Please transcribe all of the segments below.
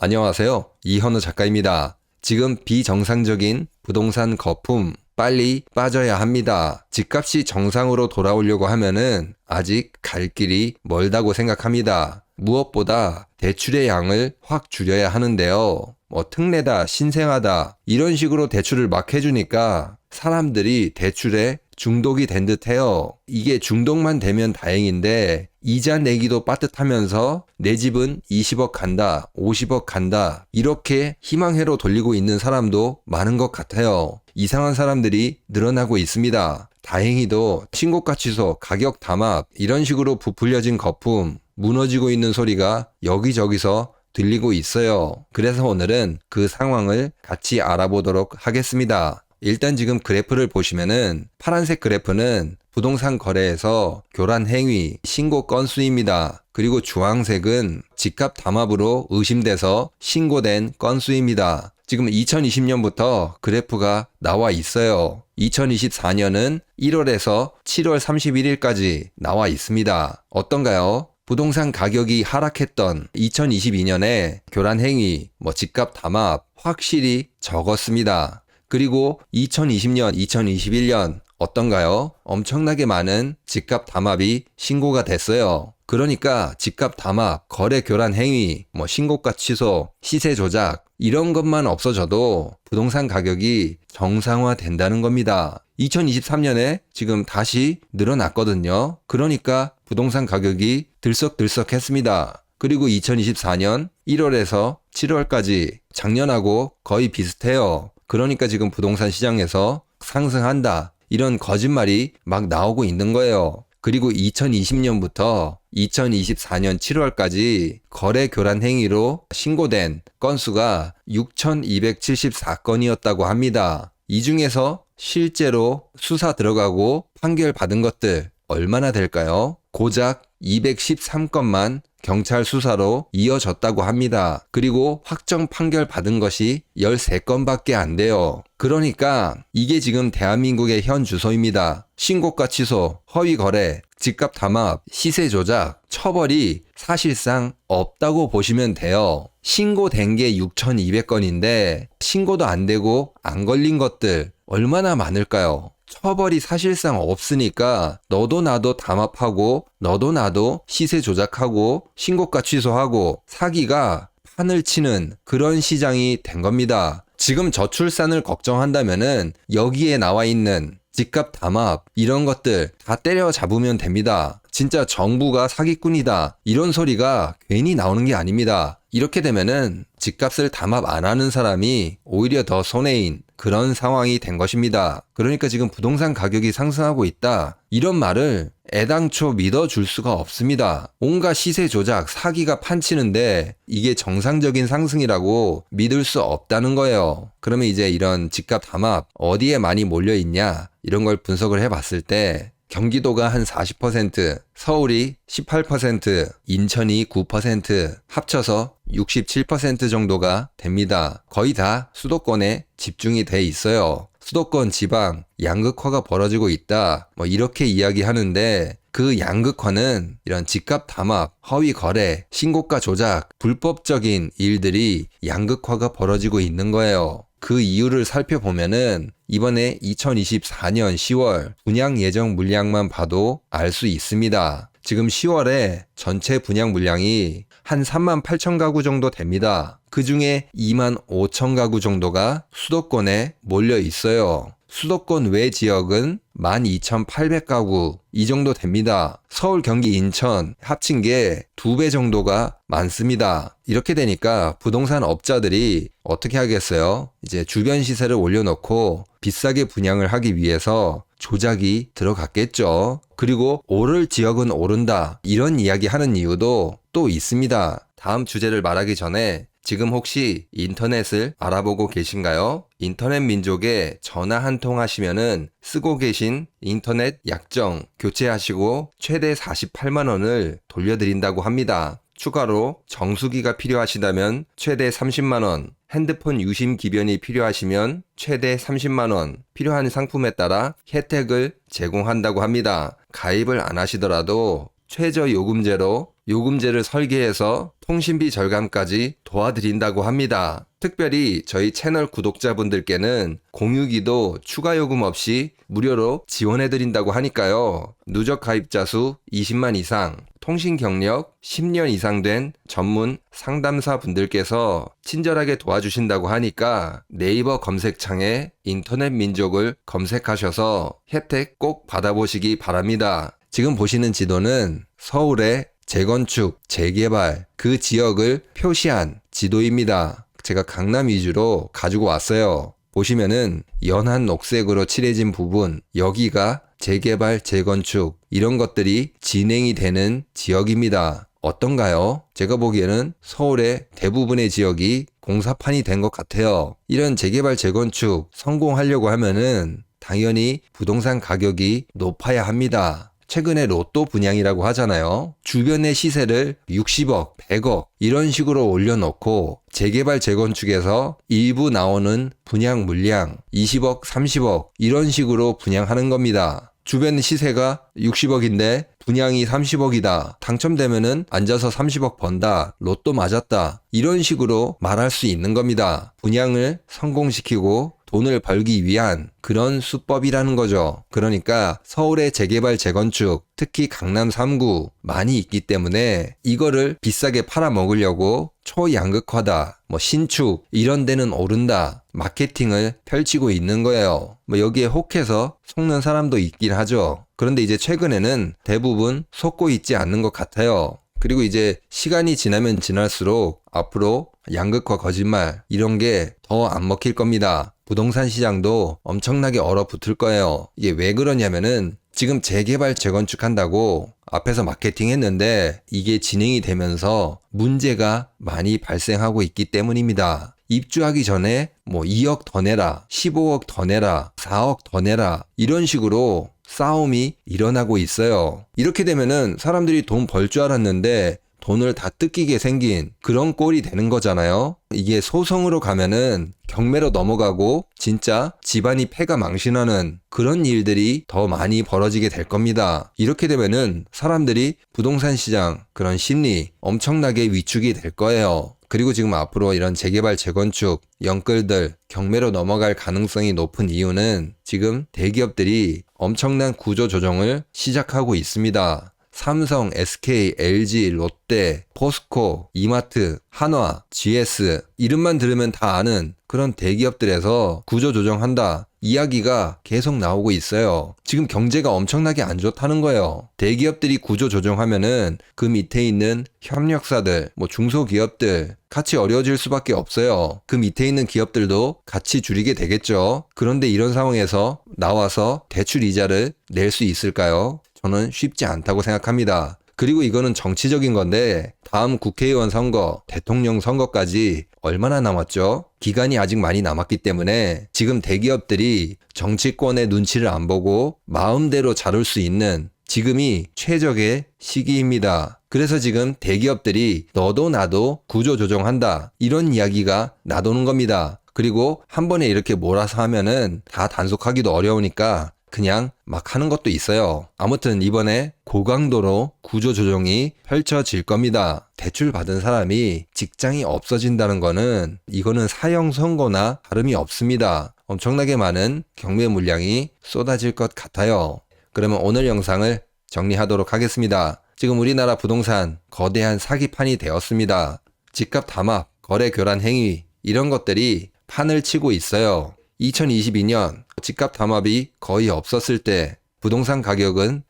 안녕하세요. 이현우 작가입니다. 지금 비정상적인 부동산 거품 빨리 빠져야 합니다. 집값이 정상으로 돌아오려고 하면은 아직 갈 길이 멀다고 생각합니다. 무엇보다 대출의 양을 확 줄여야 하는데요. 특례다, 신생하다 이런 식으로 대출을 막 해주니까 사람들이 대출에 중독이 된 듯해요. 이게 중독만 되면 다행인데 이자 내기도 빠듯하면서 내 집은 20억 간다, 50억 간다 이렇게 희망회로 돌리고 있는 사람도 많은 것 같아요. 이상한 사람들이 늘어나고 있습니다. 다행히도 신고가 취소, 가격 담합 이런 식으로 부풀려진 거품 무너지고 있는 소리가 여기저기서 들리고 있어요. 그래서 오늘은 그 상황을 같이 알아보도록 하겠습니다. 일단 지금 그래프를 보시면은 파란색 그래프는 부동산 거래에서 교란 행위, 신고 건수입니다. 그리고 주황색은 집값 담합으로 의심돼서 신고된 건수입니다. 지금 2020년부터 그래프가 나와 있어요. 2024년은 1월에서 7월 31일까지 나와 있습니다. 어떤가요? 부동산 가격이 하락했던 2022년에 교란 행위, 집값 담합 확실히 적었습니다. 그리고 2020년, 2021년 어떤가요? 엄청나게 많은 집값 담합이 신고가 됐어요. 그러니까 집값 담합, 거래 교란 행위, 신고가 취소, 시세 조작 이런 것만 없어져도 부동산 가격이 정상화된다는 겁니다. 2023년에 지금 다시 늘어났거든요. 그러니까 부동산 가격이 들썩들썩했습니다. 그리고 2024년 1월에서 7월까지 작년하고 거의 비슷해요. 그러니까 지금 부동산 시장에서 상승한다. 이런 거짓말이 막 나오고 있는 거예요. 그리고 2020년부터 2024년 7월까지 거래 교란 행위로 신고된 건수가 6,274건이었다고 합니다. 이 중에서 실제로 수사 들어가고 판결 받은 것들 얼마나 될까요? 고작 213건만 경찰 수사로 이어졌다고 합니다. 그리고 확정 판결 받은 것이 13건밖에 안 돼요. 그러니까 이게 지금 대한민국의 현 주소입니다. 신고가 취소, 허위 거래, 집값 담합, 시세 조작, 처벌이 사실상 없다고 보시면 돼요. 신고된 게 6,200건인데 신고도 안 되고 안 걸린 것들 얼마나 많을까요? 처벌이 사실상 없으니까 너도 나도 담합하고 너도 나도 시세 조작하고 신고가 취소하고 사기가 판을 치는 그런 시장이 된 겁니다. 지금 저출산을 걱정한다면은 여기에 나와 있는 집값 담합 이런 것들 다 때려잡으면 됩니다. 진짜 정부가 사기꾼이다 이런 소리가 괜히 나오는 게 아닙니다. 이렇게 되면은 집값을 담합 안 하는 사람이 오히려 더 손해인 그런 상황이 된 것입니다. 그러니까 지금 부동산 가격이 상승하고 있다 이런 말을 애당초 믿어줄 수가 없습니다. 온갖 시세 조작, 사기가 판치는데 이게 정상적인 상승이라고 믿을 수 없다는 거예요. 그러면 이제 이런 집값 담합 어디에 많이 몰려 있냐 이런 걸 분석을 해봤을 때 경기도가 한 40%, 서울이 18%, 인천이 9%, 합쳐서 67% 정도가 됩니다. 거의 다 수도권에 집중이 돼 있어요. 수도권 지방 양극화가 벌어지고 있다. 이렇게 이야기하는데 그 양극화는 이런 집값 담합, 허위 거래, 신고가 조작, 불법적인 일들이 양극화가 벌어지고 있는 거예요. 그 이유를 살펴보면은 이번에 2024년 10월 분양 예정 물량만 봐도 알 수 있습니다. 지금 10월에 전체 분양 물량이 한 3만 8천 가구 정도 됩니다. 그 중에 2만 5천 가구 정도가 수도권에 몰려 있어요. 수도권 외 지역은 12,800가구 이 정도 됩니다. 서울, 경기, 인천 합친 게 2배 정도가 많습니다. 이렇게 되니까 부동산 업자들이 어떻게 하겠어요? 이제 주변 시세를 올려놓고 비싸게 분양을 하기 위해서 조작이 들어갔겠죠. 그리고 오를 지역은 오른다 이런 이야기 하는 이유도 또 있습니다. 다음 주제를 말하기 전에 지금 혹시 인터넷을 알아보고 계신가요? 인터넷 민족에 전화 한 통 하시면은 쓰고 계신 인터넷 약정 교체하시고 최대 48만 원을 돌려드린다고 합니다. 추가로 정수기가 필요하시다면 최대 30만 원, 핸드폰 유심 기변이 필요하시면 최대 30만 원, 필요한 상품에 따라 혜택을 제공한다고 합니다. 가입을 안 하시더라도 최저 요금제로 요금제를 설계해서 통신비 절감까지 도와드린다고 합니다. 특별히 저희 채널 구독자분들께는 공유기도 추가 요금 없이 무료로 지원해드린다고 하니까요. 누적 가입자 수 20만 이상, 통신 경력 10년 이상 된 전문 상담사 분들께서 친절하게 도와주신다고 하니까 네이버 검색창에 인터넷 민족을 검색하셔서 혜택 꼭 받아보시기 바랍니다. 지금 보시는 지도는 서울의 재건축, 재개발, 그 지역을 표시한 지도입니다. 제가 강남 위주로 가지고 왔어요. 보시면은 연한 녹색으로 칠해진 부분, 여기가 재개발, 재건축 이런 것들이 진행이 되는 지역입니다. 어떤가요? 제가 보기에는 서울의 대부분의 지역이 공사판이 된 것 같아요. 이런 재개발, 재건축 성공하려고 하면은 당연히 부동산 가격이 높아야 합니다. 최근에 로또 분양이라고 하잖아요. 주변의 시세를 60억, 100억 이런 식으로 올려놓고 재개발, 재건축에서 일부 나오는 분양 물량 20억, 30억 이런 식으로 분양하는 겁니다. 주변 시세가 60억인데 분양이 30억이다. 당첨되면은 앉아서 30억 번다. 로또 맞았다. 이런 식으로 말할 수 있는 겁니다. 분양을 성공시키고 돈을 벌기 위한 그런 수법이라는 거죠. 그러니까 서울의 재개발, 재건축, 특히 강남 3구 많이 있기 때문에 이거를 비싸게 팔아먹으려고 초양극화다, 신축 이런 데는 오른다 마케팅을 펼치고 있는 거예요. 여기에 혹해서 속는 사람도 있긴 하죠. 그런데 이제 최근에는 대부분 속고 있지 않는 것 같아요. 그리고 이제 시간이 지나면 지날수록 앞으로 양극화, 거짓말 이런 게 더 안 먹힐 겁니다. 부동산 시장도 엄청나게 얼어붙을 거예요. 이게 왜 그러냐면은 지금 재개발, 재건축한다고 앞에서 마케팅 했는데 이게 진행이 되면서 문제가 많이 발생하고 있기 때문입니다. 입주하기 전에 2억 더 내라, 15억 더 내라, 4억 더 내라 이런 식으로 싸움이 일어나고 있어요. 이렇게 되면은 사람들이 돈 벌 줄 알았는데 돈을 다 뜯기게 생긴 그런 꼴이 되는 거잖아요. 이게 소송으로 가면은 경매로 넘어가고 진짜 집안이 패가 망신하는 그런 일들이 더 많이 벌어지게 될 겁니다. 이렇게 되면은 사람들이 부동산 시장 그런 심리 엄청나게 위축이 될 거예요. 그리고 지금 앞으로 이런 재개발, 재건축, 영끌들 경매로 넘어갈 가능성이 높은 이유는 지금 대기업들이 엄청난 구조 조정을 시작하고 있습니다. 삼성, SK, LG, 롯데, 포스코, 이마트, 한화, GS 이름만 들으면 다 아는 그런 대기업들에서 구조조정한다 이야기가 계속 나오고 있어요. 지금 경제가 엄청나게 안 좋다는 거예요. 대기업들이 구조조정하면은 그 밑에 있는 협력사들, 중소기업들 같이 어려워질 수밖에 없어요. 그 밑에 있는 기업들도 같이 줄이게 되겠죠. 그런데 이런 상황에서 나와서 대출 이자를 낼 수 있을까요? 저는 쉽지 않다고 생각합니다. 그리고 이거는 정치적인 건데 다음 국회의원 선거, 대통령 선거까지 얼마나 남았죠? 기간이 아직 많이 남았기 때문에 지금 대기업들이 정치권의 눈치를 안 보고 마음대로 자를 수 있는 지금이 최적의 시기입니다. 그래서 지금 대기업들이 너도 나도 구조조정한다 이런 이야기가 나도는 겁니다. 그리고 한 번에 이렇게 몰아서 하면은 다 단속하기도 어려우니까 그냥 막 하는 것도 있어요. 아무튼 이번에 고강도로 구조조정이 펼쳐질 겁니다. 대출 받은 사람이 직장이 없어진다는 거는 이거는 사형 선고나 다름이 없습니다. 엄청나게 많은 경매 물량이 쏟아질 것 같아요. 그러면 오늘 영상을 정리하도록 하겠습니다. 지금 우리나라 부동산 거대한 사기판이 되었습니다. 집값 담합, 거래 교란 행위 이런 것들이 판을 치고 있어요. 2022년 집값 담합이 거의 없었을 때 부동산 가격은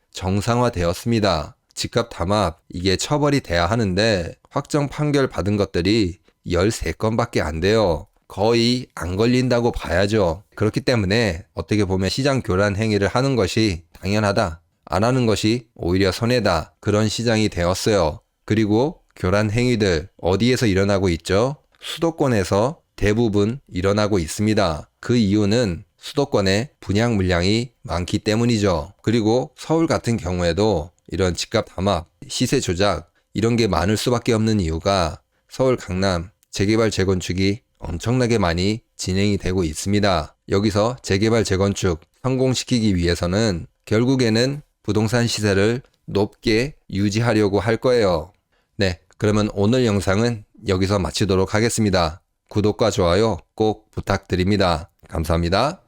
정상화되었습니다. 집값 담합 이게 처벌이 돼야 하는데 확정 판결 받은 것들이 13건밖에 안 돼요. 거의 안 걸린다고 봐야죠. 그렇기 때문에 어떻게 보면 시장 교란 행위를 하는 것이 당연하다. 안 하는 것이 오히려 손해다. 그런 시장이 되었어요. 그리고 교란 행위들 어디에서 일어나고 있죠? 수도권에서 대부분 일어나고 있습니다. 그 이유는 수도권에 분양 물량이 많기 때문이죠. 그리고 서울 같은 경우에도 이런 집값 담합, 시세 조작 이런 게 많을 수밖에 없는 이유가 서울, 강남 재개발, 재건축이 엄청나게 많이 진행이 되고 있습니다. 여기서 재개발, 재건축 성공시키기 위해서는 결국에는 부동산 시세를 높게 유지하려고 할 거예요. 그러면 오늘 영상은 여기서 마치도록 하겠습니다. 구독과 좋아요 꼭 부탁드립니다. 감사합니다.